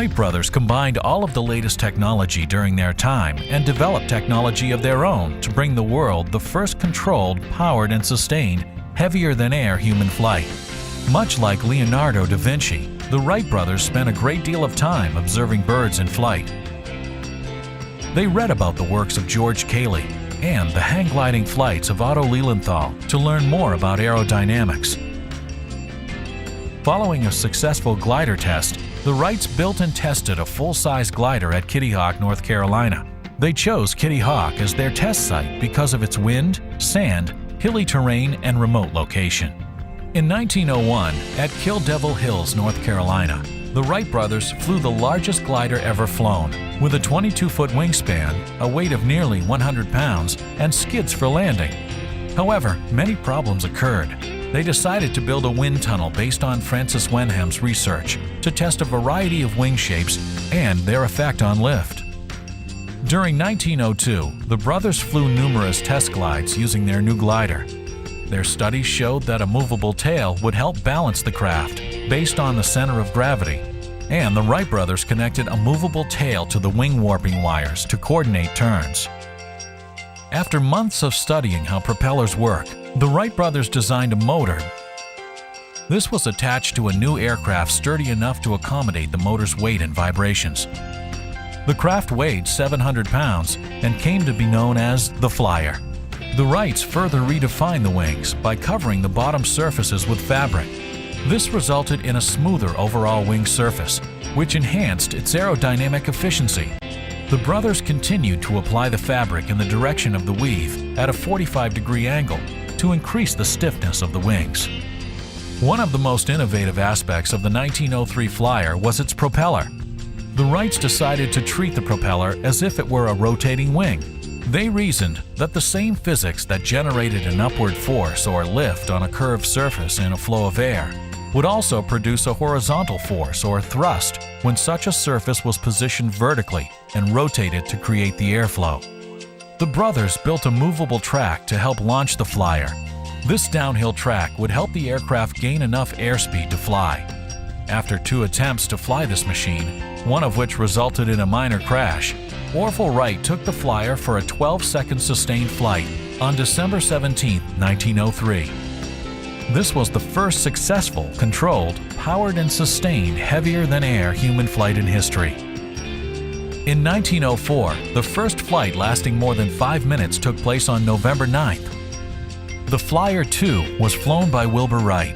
Wright brothers combined all of the latest technology during their time and developed technology of their own to bring the world the first controlled, powered, and sustained, heavier-than-air human flight. Much like Leonardo da Vinci, the Wright brothers spent a great deal of time observing birds in flight. They read about the works of George Cayley and the hang-gliding flights of Otto Lilienthal to learn more about aerodynamics. Following a successful glider test, the Wrights built and tested a full-size glider at Kitty Hawk, North Carolina. They chose Kitty Hawk as their test site because of its wind, sand, hilly terrain, and remote location. In 1901, at Kill Devil Hills, North Carolina, the Wright brothers flew the largest glider ever flown, with a 22-foot wingspan, a weight of nearly 100 pounds, and skids for landing. However, many problems occurred. They decided to build a wind tunnel based on Francis Wenham's research to test a variety of wing shapes and their effect on lift. During 1902, the brothers flew numerous test glides using their new glider. Their studies showed that a movable tail would help balance the craft based on the center of gravity, and the Wright brothers connected a movable tail to the wing warping wires to coordinate turns. After months of studying how propellers work, the Wright brothers designed a motor. This was attached to a new aircraft sturdy enough to accommodate the motor's weight and vibrations. The craft weighed 700 pounds and came to be known as the Flyer. The Wrights further redefined the wings by covering the bottom surfaces with fabric. This resulted in a smoother overall wing surface, which enhanced its aerodynamic efficiency. The brothers continued to apply the fabric in the direction of the weave at a 45-degree angle to increase the stiffness of the wings. One of the most innovative aspects of the 1903 Flyer was its propeller. The Wrights decided to treat the propeller as if it were a rotating wing. They reasoned that the same physics that generated an upward force or lift on a curved surface in a flow of air would also produce a horizontal force or thrust when such a surface was positioned vertically and rotated to create the airflow. The brothers built a movable track to help launch the Flyer. This downhill track would help the aircraft gain enough airspeed to fly. After 2 attempts to fly this machine, one of which resulted in a minor crash, Orville Wright took the Flyer for a 12-second sustained flight on December 17, 1903. This was the first successful, controlled, powered, and sustained heavier-than-air human flight in history. In 1904, the first flight lasting more than 5 minutes took place on November 9th. The Flyer 2 was flown by Wilbur Wright.